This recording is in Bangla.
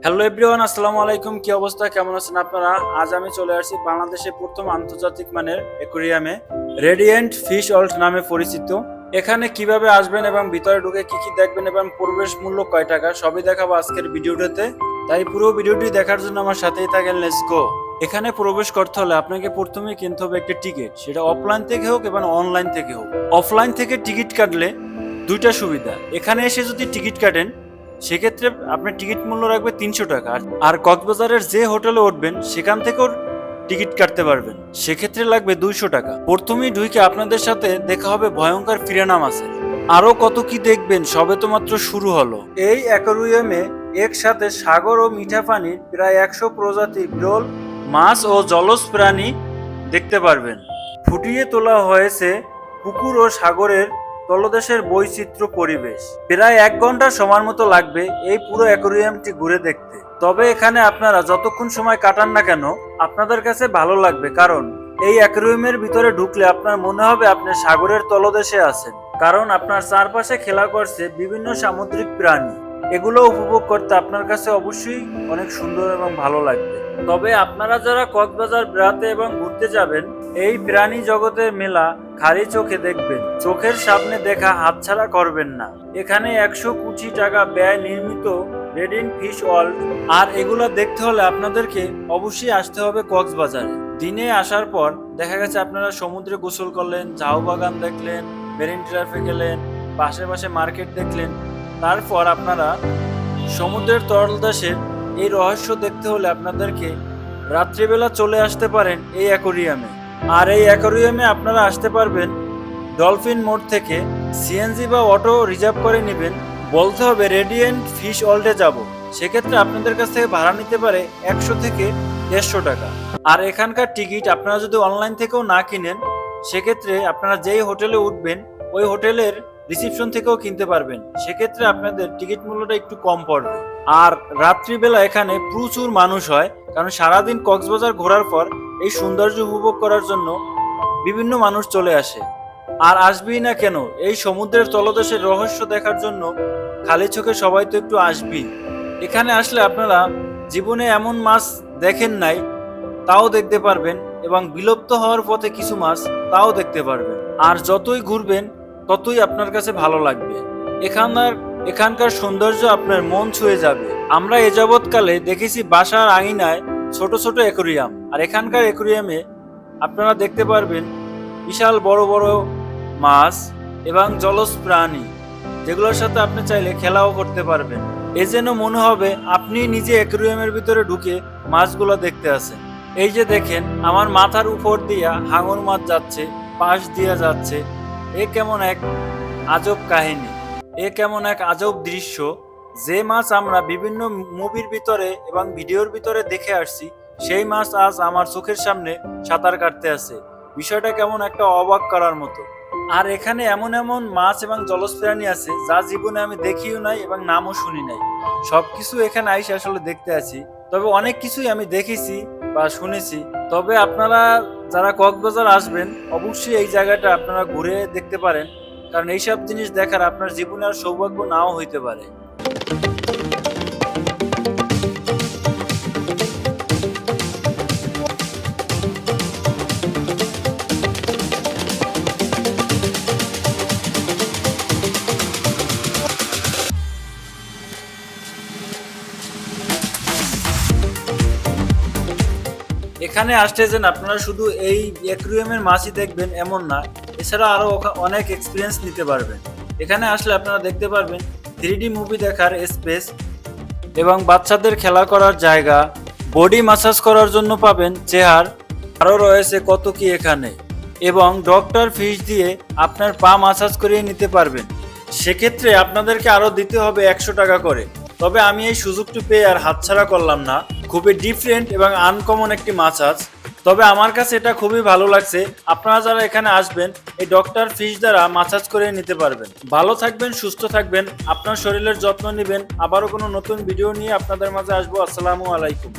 হ্যালো এভরিওয়ান, আসসালামু আলাইকুম। কি অবস্থা, কেমন আছেন আপনারা? আজ আমি চলে আসছি বাংলাদেশের প্রথম আন্তর্জাতিক মানের অ্যাকোয়ারিয়ামে, রেডিয়েন্ট ফিশ ওয়ার্ল্ড নামে পরিচিত। এখানে কিভাবে আসবেন এবং ভিতরে ঢুকে কি কি দেখবেন এবং প্রবেশ মূল্য কয় টাকা সবই দেখাবো আজকের ভিডিওটাতে। তাই পুরো ভিডিওটি দেখার জন্য আমার সাথেই থাকেন, লেটস গো। এখানে প্রবেশ করতে হলে আপনাকে প্রথমেই কিনতে হবে একটি টিকিট, সেটা অফলাইন থেকে হোক এবং অনলাইন থেকে হোক। অফলাইন থেকে টিকিট কাটলে দুইটা সুবিধা, এখানে এসে যদি টিকিট কাটেন সেক্ষেত্রে আপনার টিকিট মূল্য রাখবে 300 টাকা, আর কক্সবাজারের যে হোটেলে উঠবেন সেখান থেকেও টিকিট কাটতে পারবেন, সেক্ষেত্রে লাগবে 200 টাকা। প্রথমেই ঢুকে আপনাদের সাথে দেখা হবে ভয়ঙ্কর ফিরানা মাছের। আরো কত কি দেখবেন, সবে তো মাত্র শুরু হলো। এই অ্যাকোয়ারিয়ামে একসাথে সাগর ও মিঠা পানির প্রায় 100 প্রজাতির বিরল মাছ ও জলজ প্রাণী দেখতে পারবেন। ফুটিয়ে তোলা হয়েছে পুকুর ও সাগরের তলদেশের বৈচিত্র্য পরিবেশ। প্রায় 1 ঘন্টা সময় মতো লাগবে এই পুরো অ্যাকোয়ারিয়ামটি ঘুরে দেখতে। তবে এখানে আপনারা যতক্ষণ সময় কাটান না কেন আপনাদের কাছে ভালো লাগবে, কারণ এই অ্যাকোয়ারিয়ামের ভিতরে ঢুকলে আপনার মনে হবে আপনি সাগরের তলদেশে আছেন, কারণ আপনার চারপাশে খেলা করছে বিভিন্ন সামুদ্রিক প্রাণী। এগুলো উপভোগ করতে আপনার কাছে অবশ্যই অনেক সুন্দর এবং ভালো লাগবে। তবে আপনারা যারা কক্সবাজার বেড়াতে এবং ঘুরতে যাবেন, এই প্রাণী জগতের মেলা খালি চোখে দেখবেন, চোখের সামনে দেখা হাতছাড়া করবেন না। এখানে 100 কোটি টাকা ব্যয় নির্মিত রেডিয়েন্ট ফিশ ওয়ার্ল্ড, আর এগুলো দেখতে হলে আপনাদেরকে অবশ্যই আসতে হবে কক্সবাজারে। দিনে আসার পর দেখা গেছে আপনারা সমুদ্রে গোসল করলেন, ঝাউ বাগান দেখলেন, মেরিন ড্রাইভে গেলেন, পাশে পাশে মার্কেট দেখলেন, তারপর আপনারা সমুদ্রের তলদেশের এই রহস্য দেখতে হলে আপনাদেরকে রাত্রিবেলা চলে আসতে পারেন এই অ্যাকোয়ারিয়ামে। আর এই অ্যাকোয়ারিয়ামে আপনারা আসতে পারবেন ডলফিন মোড় থেকে। সিএনজি বা অটো রিজার্ভ করে নেবেন, বলতে হবে রেডিয়েন্ট ফিশ ওয়ার্ল্ডে যাব, সেক্ষেত্রে আপনাদের কাছ থেকে ভাড়া নিতে পারে 100 থেকে 150 টাকা। আর এখানকার টিকিট আপনারা যদি অনলাইন থেকেও না কিনেন, সেক্ষেত্রে আপনারা যেই হোটেলে উঠবেন ওই হোটেলের রিসিপশন থেকেও কিনতে পারবেন, সেক্ষেত্রে আপনাদের টিকিট মূল্যটা একটু কম পড়বে। আর রাত্রিবেলা এখানে প্রচুর মানুষ হয়, কারণ সারাদিন কক্সবাজার ঘোরার পর এই সৌন্দর্য উপভোগ করার জন্য বিভিন্ন মানুষ চলে আসে। আর আসবেই না কেন, এই সমুদ্রের তলদেশের রহস্য দেখার জন্য খালি চোখে সবাই তো একটু আসবেই। এখানে আসলে আপনারা জীবনে এমন মাছ দেখেন নাই তাও দেখতে পারবেন, এবং বিলুপ্ত হওয়ার পথে কিছু মাছ তাও দেখতে পারবেন। আর যতই ঘুরবেন ততই আপনার কাছে ভালো লাগবে। এখানকার সৌন্দর্য আপনার মন ছুঁয়ে যাবে। আমরা এ যাবৎকালে দেখেছি বাসার আঙিনায় ছোট ছোট অ্যাকোয়ারিয়াম, আর এখানকার অ্যাকোয়ারিয়ামে আপনারা দেখতে পারবেন বিশাল বড় বড় মাছ এবং জলজ প্রাণী, যেগুলোর সাথে আপনি চাইলে খেলাও করতে পারবেন। এ যেন মনে হবে আপনি নিজে অ্যাকোয়ারিয়ামের ভিতরে ঢুকে মাছগুলো দেখতে আছেন। এই যে দেখেন, আমার মাথার উপর দিয়া হাঙর মাছ যাচ্ছে, পাশ দিয়া যাচ্ছে। এ কেমন এক আজব কাহিনী, এ কেমন এক আজব দৃশ্য। যে মাছ আমরা বিভিন্ন মুভির ভিতরে এবং ভিডিওর ভিতরে দেখে আসছি, সেই মাছ আজ আমার চোখের সামনে সাঁতার কাটতে আছে। বিষয়টা কেমন একটা অবাক করার মতো। আর এখানে এমন এমন মাছ এবং জলজ প্রাণী আছে যা জীবনে আমি দেখিও নাই এবং নামও শুনি নাই। সবকিছু এখানে আইসে আসলে দেখতে আছি। তবে অনেক কিছুই আমি দেখেছি বা শুনেছি। তবে আপনারা যারা কক্সবাজার আসবেন অবশ্যই এই জায়গাটা আপনারা ঘুরে দেখতে পারেন, কারণ এইসব জিনিস দেখার আপনার জীবনে আর সৌভাগ্য নাও হইতে পারে। এখানে আসতে যেন আপনারা শুধু এই অ্যাকুয়ারিয়ামের মাছই দেখবেন এমন না, এছাড়া আরো অনেক এক্সপিরিয়েন্স নিতে পারবেন। এখানে আসলে আপনারা দেখতে পারবেন 3D মুভি দেখার স্পেস এবং বাচ্চাদের খেলা করার জায়গা, বডি ম্যাসাজ করার জন্য পাবেন চেয়ার, আরও রয়েছে কত কি এখানে, এবং ডক্টর ফিস দিয়ে আপনার পা ম্যাসাজ করিয়ে নিতে পারবেন। সেক্ষেত্রে আপনাদেরকে আরও দিতে হবে 100 টাকা করে। তবে আমি এই সুযোগটি পেয়ে আর হাতছাড়া করলাম না। খুবই ডিফারেন্ট এবং আনকমন একটি ম্যাসাজ, তবে আমার কাছে এটা খুবই ভালো লাগছে। আপনারা যারা এখানে আসবেন এই ডক্টর ফিশ দ্বারা ম্যাসাজ করে নিতে পারবেন। ভালো থাকবেন, সুস্থ থাকবেন, আপনার শরীরের যত্ন নেবেন। আবারও কোনো নতুন ভিডিও নিয়ে আপনাদের মাঝে আসবো। আসসালামু আলাইকুম।